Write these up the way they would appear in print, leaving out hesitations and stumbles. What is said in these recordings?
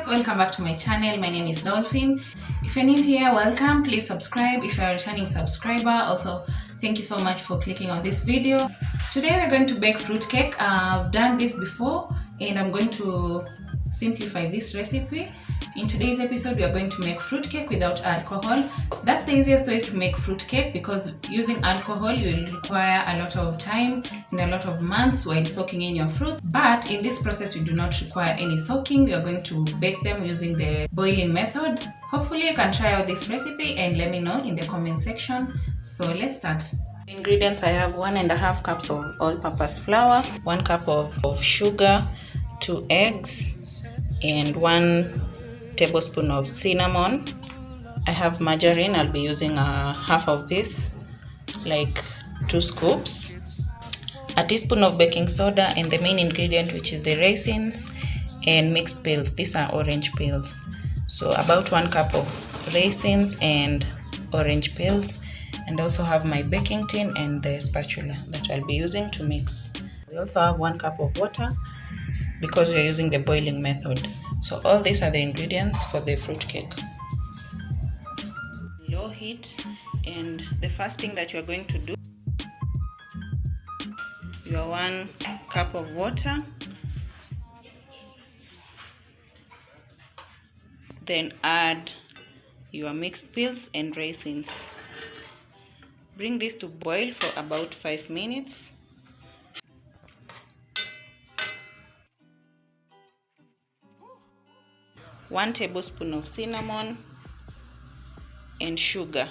guys, welcome back to my channel. My name is Dolphin. If you're new here, welcome. Please subscribe if you're a returning subscriber. Also, thank you so much for clicking on this video. Today we're going to bake fruitcake. I've done this before and I'm going to simplify this recipe. In today's episode, we are going to make fruitcake without alcohol. That's the easiest way to make fruitcake because using alcohol you will require a lot of time and a lot of months while soaking in your fruits. But in this process, you do not require any soaking. We are going to bake them using the boiling method. Hopefully you can try out this recipe and let me know in the comment section. So let's start. Ingredients: I have 1.5 cups of all-purpose flour, 1 cup of sugar, 2 eggs, and 1 tablespoon of cinnamon. I have margarine. I'll be using half of this, like 2 scoops, a teaspoon of baking soda, and the main ingredient, which is the raisins and mixed peels. These are orange peels, so about 1 cup of raisins and orange peels. And I also have my baking tin and the spatula that I'll be using to mix. We also have 1 cup of water because we're using the boiling method. So all these are the ingredients for the fruitcake. Low heat, and the first thing that you're going to do, your 1 cup of water, then add your mixed peels and raisins. Bring this to boil for about 5 minutes. One tablespoon of cinnamon and sugar.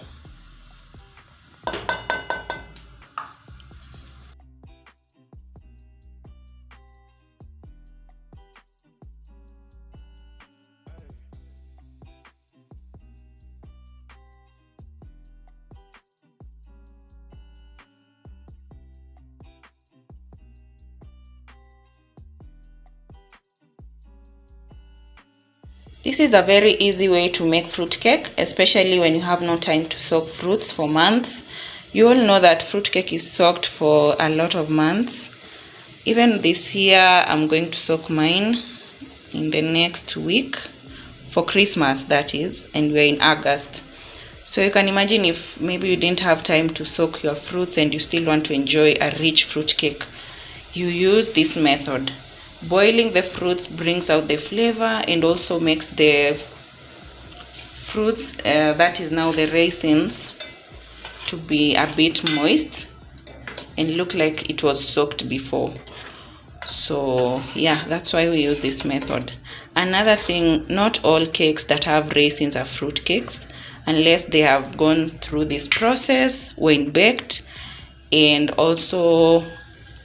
This is a very easy way to make fruitcake, especially when you have no time to soak fruits for months. You all know that fruitcake is soaked for a lot of months. Even this year, I'm going to soak mine in the next week, for Christmas that is, and we're in August. So you can imagine if maybe you didn't have time to soak your fruits and you still want to enjoy a rich fruitcake, you use this method. Boiling the fruits brings out the flavor and also makes the fruits, that is now the raisins, to be a bit moist and look like it was soaked before. So yeah, that's why we use this method. Another thing, not all cakes that have raisins are fruit cakes unless they have gone through this process when baked, and also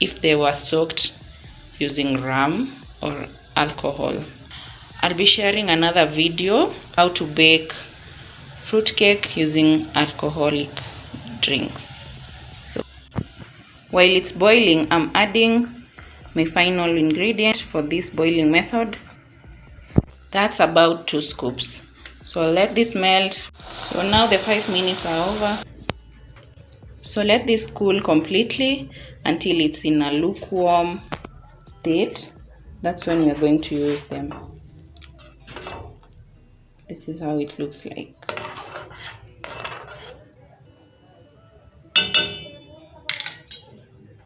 if they were soaked using rum or alcohol. I'll be sharing another video how to bake fruitcake using alcoholic drinks. So while it's boiling, I'm adding my final ingredient for this boiling method. That's about 2 scoops. So I'll let this melt. So now the 5 minutes are over. So let this cool completely until it's in a lukewarm state. That's when we're going to use them. This is how it looks like.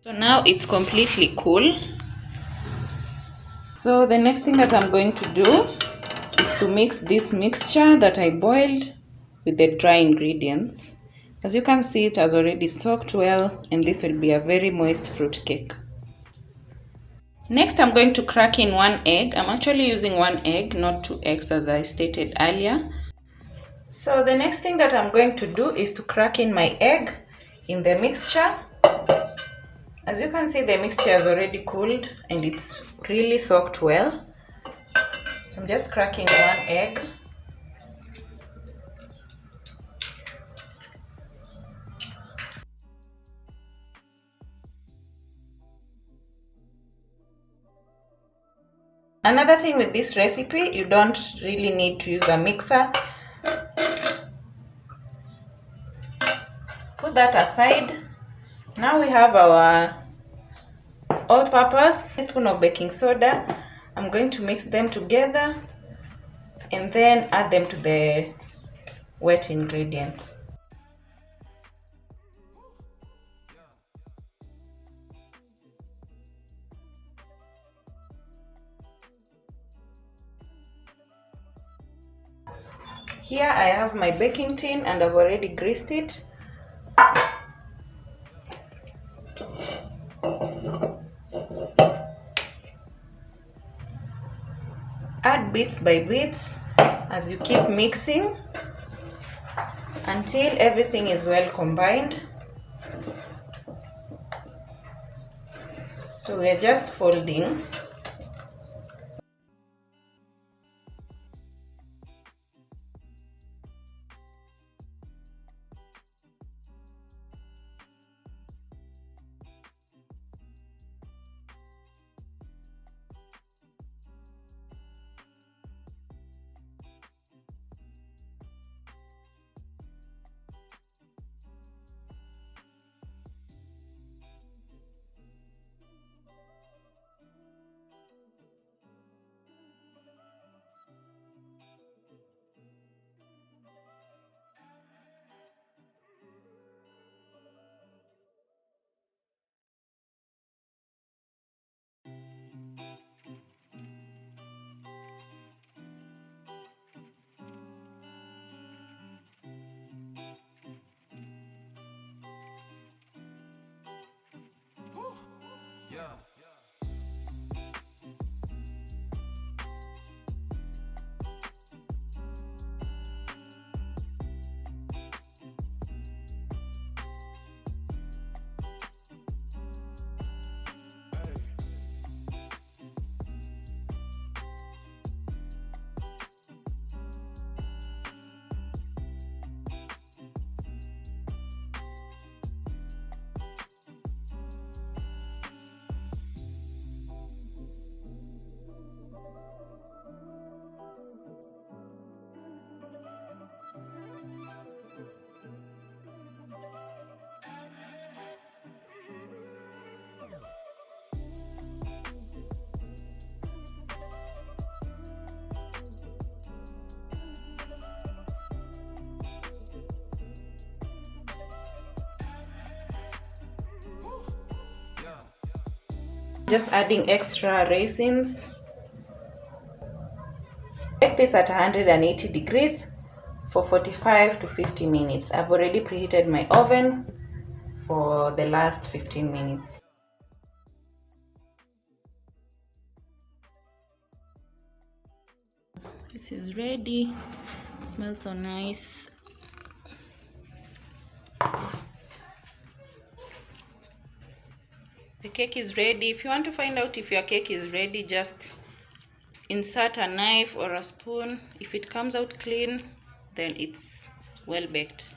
So now it's completely cool. So the next thing that I'm going to do is to mix this mixture that I boiled with the dry ingredients. As you can see, it has already soaked well, and this will be a very moist fruit cake. Next, I'm going to crack in 1 egg. I'm actually using 1 egg, not 2 eggs as I stated earlier. So the next thing that I'm going to do is to crack in my egg in the mixture. As you can see, the mixture has already cooled and it's really soaked well. So I'm just cracking 1 egg. Another thing with this recipe, you don't really need to use a mixer. Put that aside. Now we have our all-purpose teaspoon of baking soda. I'm going to mix them together and then add them to the wet ingredients. Here I have my baking tin and I've already greased it. Add bits by bits as you keep mixing until everything is well combined. So we're just folding. Just adding extra raisins. Bake this at 180 degrees for 45 to 50 minutes. I've already preheated my oven for the last 15 minutes. This is ready. It smells so nice. The cake is ready. If you want to find out if your cake is ready, just insert a knife or a spoon. If it comes out clean, then it's well baked.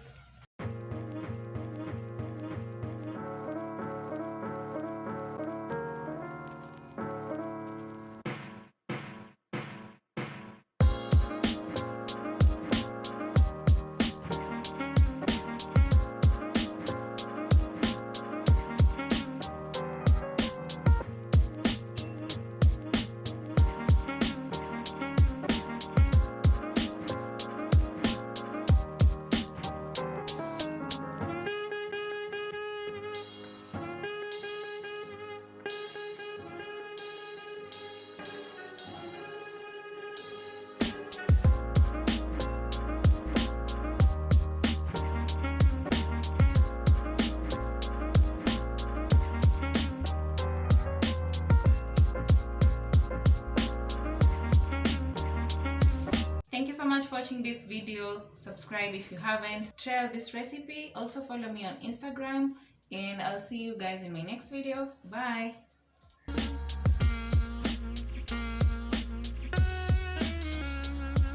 Thank you so much for watching this video. Subscribe if you haven't. Try out this recipe. Also follow me on Instagram, and I'll see you guys in my next video. Bye.